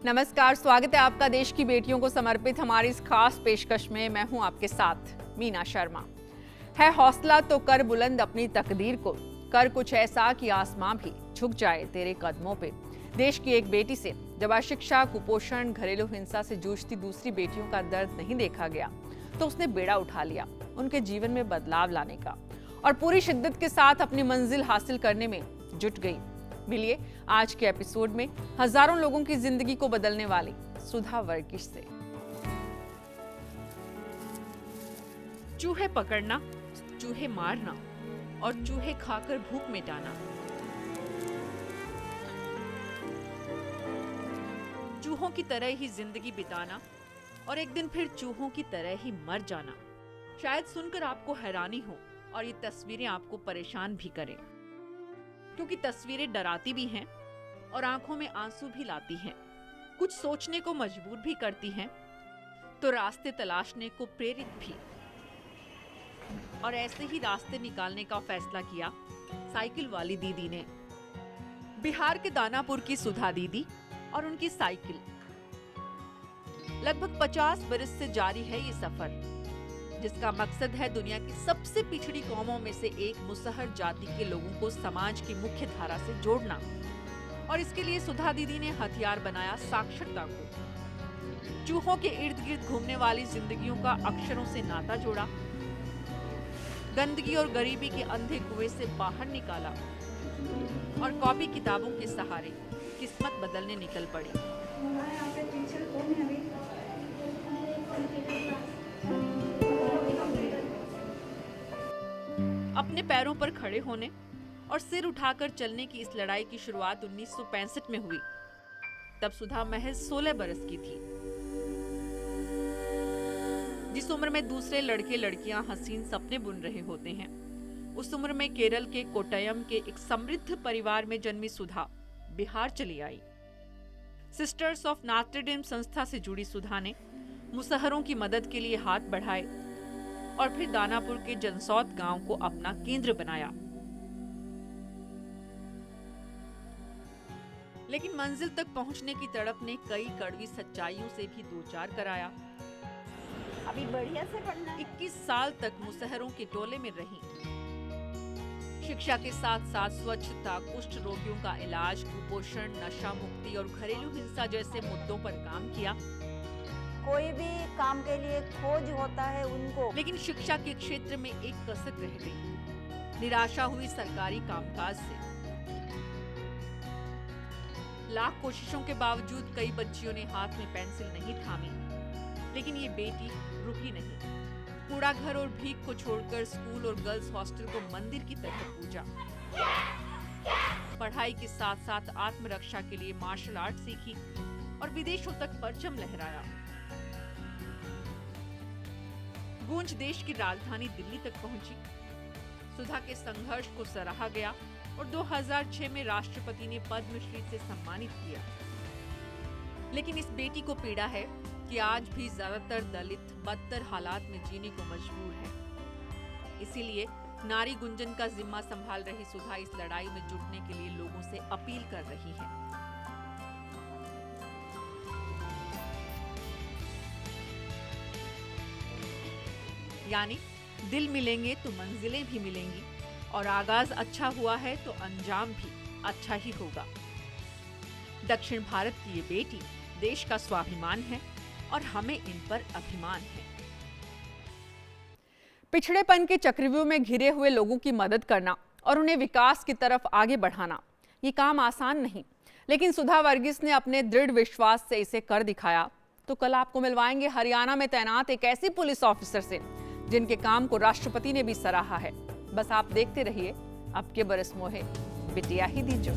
नमस्कार, स्वागत है आपका देश की बेटियों को समर्पित हमारी इस खास पेशकश में। मैं हूं आपके साथ मीना शर्मा। है हौसला तो कर बुलंद अपनी तकदीर को, कर कुछ ऐसा कि आसमां भी झुक जाए तेरे कदमों पे। देश की एक बेटी से जब अशिक्षा, कुपोषण, घरेलू हिंसा से जूझती दूसरी बेटियों का दर्द नहीं देखा गया तो उसने बेड़ा उठा लिया उनके जीवन में बदलाव लाने का और पूरी शिद्दत के साथ अपनी मंजिल हासिल करने में जुट गई। मिलिए आज के एपिसोड में हजारों लोगों की जिंदगी को बदलने वाली सुधा वर्गीस से। चूहे पकड़ना, चूहे मारना और चूहे खाकर भूख मिटाना। चूहों की तरह ही जिंदगी बिताना और एक दिन फिर चूहों की तरह ही मर जाना। शायद सुनकर आपको हैरानी हो और ये तस्वीरें आपको परेशान भी करें, क्योंकि तस्वीरें डराती भी हैं और आंखों में आंसू भी लाती हैं, कुछ सोचने को मजबूर भी करती हैं, तो रास्ते तलाशने को प्रेरित भी। और ऐसे ही रास्ते निकालने का फैसला किया साइकिल वाली दीदी ने। बिहार के दानापुर की सुधा दीदी और उनकी साइकिल। लगभग 50 बरस से जारी है ये सफर, जिसका मकसद है दुनिया की सबसे पिछड़ी कौमों में से एक मुसहर जाति के लोगों को समाज की मुख्य धारा से जोड़ना। और इसके लिए सुधा दीदी ने हथियार बनाया साक्षरता को। चूहों के इर्द गिर्द घूमने वाली जिंदगियों का अक्षरों से नाता जोड़ा, गंदगी और गरीबी के अंधे कुएं से बाहर निकाला और कॉपी किताबों के सहारे किस्मत बदलने निकल पड़ी। अपने पैरों पर खड़े होने और सिर उठाकर चलने की इस लड़ाई की शुरुआत 1965 में हुई। तब सुधा महज 16 बरस की थी। जिस उम्र में दूसरे लड़के लड़कियां हसीन सपने बुन रहे होते हैं, उस उम्र में केरल के कोट्टयम के एक समृद्ध परिवार में जन्मी सुधा बिहार चली आई। सिस्टर्स ऑफ नॉत्र डेम संस्था से जुड़ी सुधा ने मुसहरों की मदद के लिए हाथ बढ़ाए और फिर दानापुर के जनसौत गांव को अपना केंद्र बनाया। लेकिन मंजिल तक पहुंचने की तड़प ने कई कड़वी सच्चाइयों से भी दो चार कराया। अभी बढ़िया से पढ़ना। 21 साल तक मुसहरों के टोले में रही। शिक्षा के साथ साथ स्वच्छता, कुष्ठ रोगियों का इलाज, कुपोषण, नशा मुक्ति और घरेलू हिंसा जैसे मुद्दों पर काम किया। कोई भी काम के लिए खोज होता है उनको। लेकिन शिक्षा के क्षेत्र में एक कसक रह गई। निराशा हुई सरकारी कामकाज से। लाख कोशिशों के बावजूद कई बच्चियों ने हाथ में पेंसिल नहीं थामी, लेकिन ये बेटी रुकी नहीं। कूड़ा घर और भीख को छोड़कर स्कूल और गर्ल्स हॉस्टल को मंदिर की तरह पूजा। पढ़ाई के साथ साथ आत्मरक्षा के लिए मार्शल आर्ट सीखी और विदेशों तक परचम लहराया। गूंज देश की राजधानी दिल्ली तक पहुंची। सुधा के संघर्ष को सराहा गया और 2006 में राष्ट्रपति ने पद्मश्री से सम्मानित किया। लेकिन इस बेटी को पीड़ा है कि आज भी ज्यादातर दलित बदतर हालात में जीने को मजबूर है। इसीलिए नारी गुंजन का जिम्मा संभाल रही सुधा इस लड़ाई में जुटने के लिए लोगों से अपील कर रही है। यानी दिल मिलेंगे तो मंजिलें भी मिलेंगी और आगाज अच्छा हुआ है तो अंजाम भी अच्छा ही होगा। दक्षिण भारत की ये बेटी देश का स्वाभिमान है और हमें इन पर अभिमान है। पिछड़ेपन के चक्रव्यूह में घिरे हुए लोगों की मदद करना और उन्हें विकास की तरफ आगे बढ़ाना, ये काम आसान नहीं, लेकिन सुधा वर्गीस ने अपने दृढ़ विश्वास से इसे कर दिखाया। तो कल आपको मिलवाएंगे हरियाणा में तैनात एक ऐसी पुलिस ऑफिसर से जिनके काम को राष्ट्रपति ने भी सराहा है। बस आप देखते रहिए। अब के बरस मोहे बिटिया ही दीजो।